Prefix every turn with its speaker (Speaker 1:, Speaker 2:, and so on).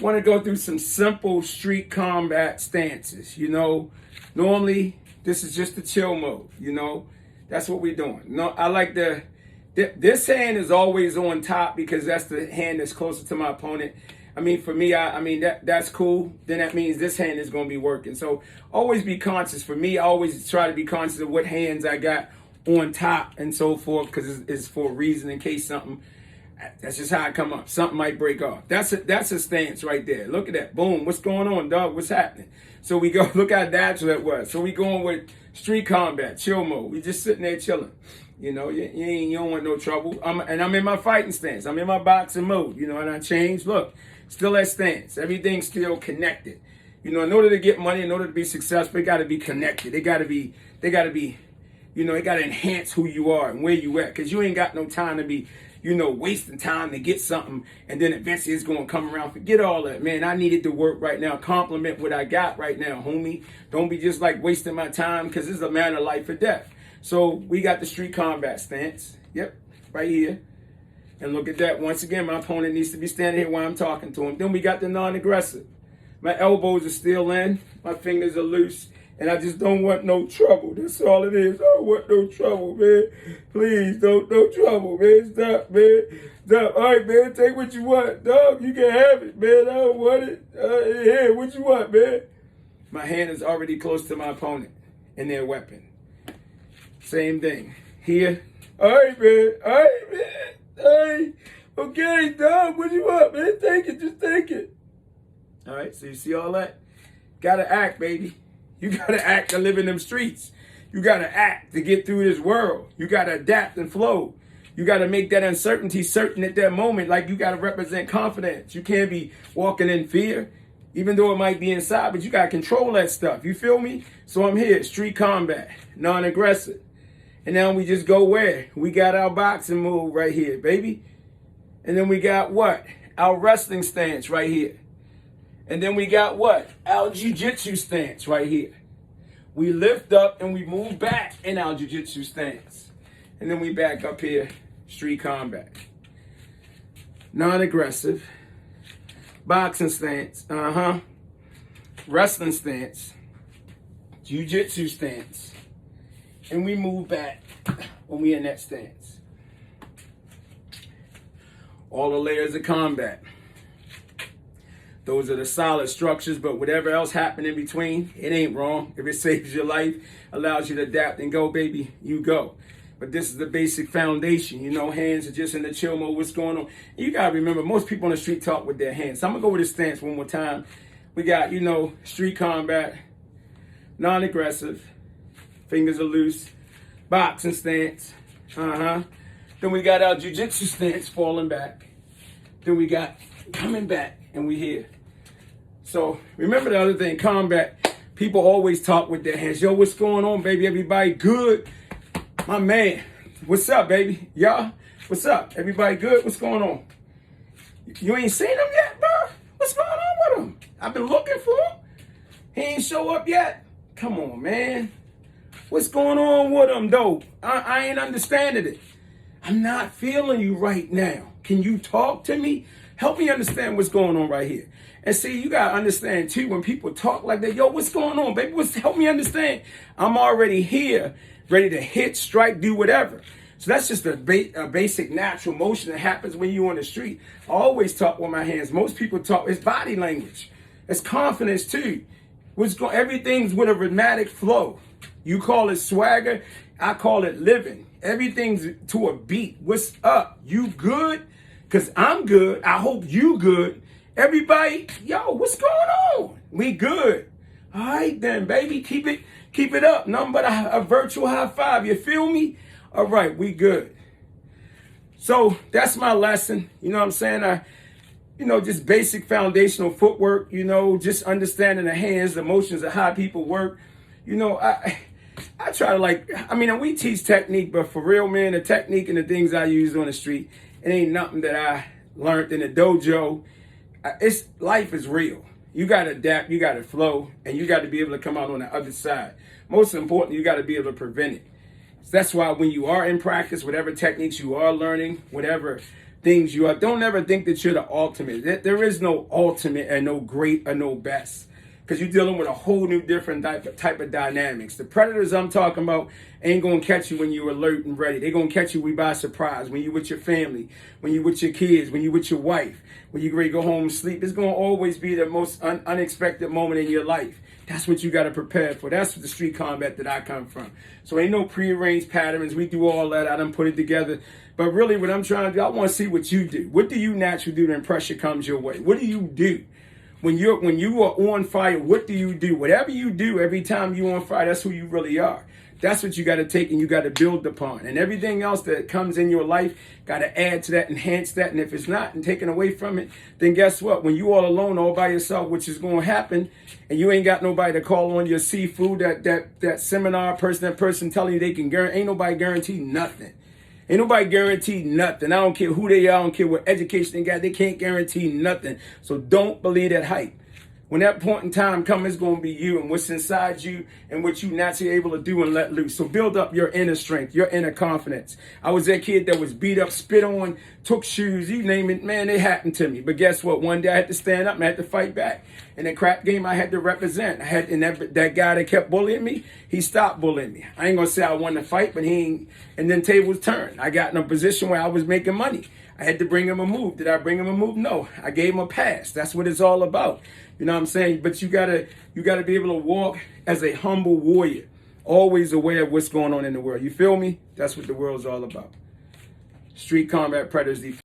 Speaker 1: Want to go through some simple street combat stances. Normally this is just the chill mode. That's what we're doing. No, I like this hand is always on top because that's the hand that's closer to my opponent. For me, that's cool. Then that means this hand is going to be working. So always be conscious. For me, I always try to be conscious of what hands I got on top and so forth because it's for a reason in case something. That's just how I come up. Something might break off. That's a stance right there. Look at that. Boom. What's going on, dog? What's happening? So we go, look how natural that was. So we going with street combat, chill mode. We just sitting there chilling. You don't want no trouble. I'm in my fighting stance. I'm in my boxing mode. And I changed. Look, still that stance. Everything's still connected. In order to get money, in order to be successful, it got to be connected. It got to be, it got to enhance who you are and where you at. Because you ain't got no time to be wasting time to get something and then eventually it's going to come around. Forget all that, man. I needed to work right now. Compliment what I got right now, homie. Don't be just like wasting my time because this is a matter of life or death. So we got the street combat stance. Yep, right here. And look at that. Once again, my opponent needs to be standing here while I'm talking to him. Then we got the non-aggressive. My elbows are still in. My fingers are loose. And I just don't want no trouble. That's all it is. I don't want no trouble, man. Please, no trouble, man. Stop, man. Stop. All right, man. Take what you want, dog. You can have it, man. I don't want it. Here, what you want, man? My hand is already close to my opponent and their weapon. Same thing. Here. All right, man. All right, man. All right. Okay, dog. What you want, man? Take it. Just take it. All right. So you see all that? Gotta act, baby. You got to act to live in them streets. You got to act to get through this world. You got to adapt and flow. You got to make that uncertainty certain at that moment. Like you got to represent confidence. You can't be walking in fear, even though it might be inside, but you got to control that stuff. You feel me? So I'm here, street combat, non-aggressive. And now we just go where? We got our boxing move right here, baby. And then we got what? Our wrestling stance right here. And then we got what? Our jiu-jitsu stance right here. We lift up and we move back in our jiu-jitsu stance. And then we back up here, street combat. Non-aggressive. Boxing stance. Wrestling stance. Jiu-jitsu stance. And we move back when we in that stance. All the layers of combat. Those are the solid structures, but whatever else happened in between, it ain't wrong. If it saves your life, allows you to adapt and go, baby, you go. But this is the basic foundation. Hands are just in the chill mode. What's going on? You got to remember, most people on the street talk with their hands. So I'm going to go with this stance one more time. We got, street combat, non-aggressive, fingers are loose, boxing stance. Then we got our jiu-jitsu stance, falling back. Then we got coming back, and we here. So remember the other thing, combat, people always talk with their hands. Yo, what's going on, baby? Everybody good? My man, what's up, baby? Y'all, what's up? Everybody good? What's going on? You ain't seen him yet, bro? What's going on with him? I've been looking for him. He ain't show up yet? Come on, man. What's going on with him, though? I ain't understanding it. I'm not feeling you right now. Can you talk to me? Help me understand what's going on right here. And see, you got to understand, too, when people talk like that, yo, what's going on, baby? Help me understand. I'm already here, ready to hit, strike, do whatever. So that's just a basic natural motion that happens when you're on the street. I always talk with my hands. Most people talk, it's body language. It's confidence, too. Everything's with a rhythmic flow. You call it swagger. I call it living. Everything's to a beat. What's up? You good? Because I'm good. I hope you good. Everybody, yo, what's going on? We good. All right, then, baby. Keep it up. Nothing but a virtual high five. You feel me? All right, we good. So that's my lesson. You know what I'm saying? Just basic foundational footwork, just understanding the hands, the motions of how people work. I try to we teach technique, but for real, man, the technique and the things I use on the street, it ain't nothing that I learned in the dojo. Life is real. You got to adapt, you got to flow, and you got to be able to come out on the other side. Most importantly, you got to be able to prevent it. So that's why when you are in practice, whatever techniques you are learning, whatever things you are. Don't ever think that you're the ultimate. There is no ultimate and no great or no best. Because you're dealing with a whole new different type of dynamics. The predators I'm talking about ain't going to catch you when you're alert and ready. They're going to catch you by surprise, when you're with your family, when you're with your kids, when you're with your wife, when you're ready to go home and sleep. It's going to always be the most unexpected moment in your life. That's what you got to prepare for. That's the street combat that I come from. So ain't no prearranged patterns. We do all that. I done put it together. But really what I'm trying to do, I want to see what you do. What do you naturally do when pressure comes your way? What do you do? When you are on fire, what do you do? Whatever you do every time you're on fire, that's who you really are. That's what you got to take and you got to build upon. And everything else that comes in your life, got to add to that, enhance that. And if it's not and taken away from it, then guess what? When you all alone, all by yourself, which is going to happen, and you ain't got nobody to call on your seafood, that seminar person, that person telling you they can guarantee, ain't nobody guarantee nothing. Ain't nobody guaranteed nothing. I don't care who they are. I don't care what education they got. They can't guarantee nothing. So don't believe that hype. When that point in time comes, it's going to be you and what's inside you and what you naturally able to do and let loose. So build up your inner strength, your inner confidence. I was that kid that was beat up, spit on, took shoes, you name it. Man, it happened to me. But guess what? One day I had to stand up and I had to fight back. In the crap game, I had to represent. And that guy that kept bullying me, he stopped bullying me. I ain't going to say I won the fight, but he ain't. And then tables turned. I got in a position where I was making money. I had to bring him a move. Did I bring him a move? No. I gave him a pass. That's what it's all about. You know what I'm saying? But you gotta be able to walk as a humble warrior, always aware of what's going on in the world. You feel me? That's what the world's all about. Street Combat Predators.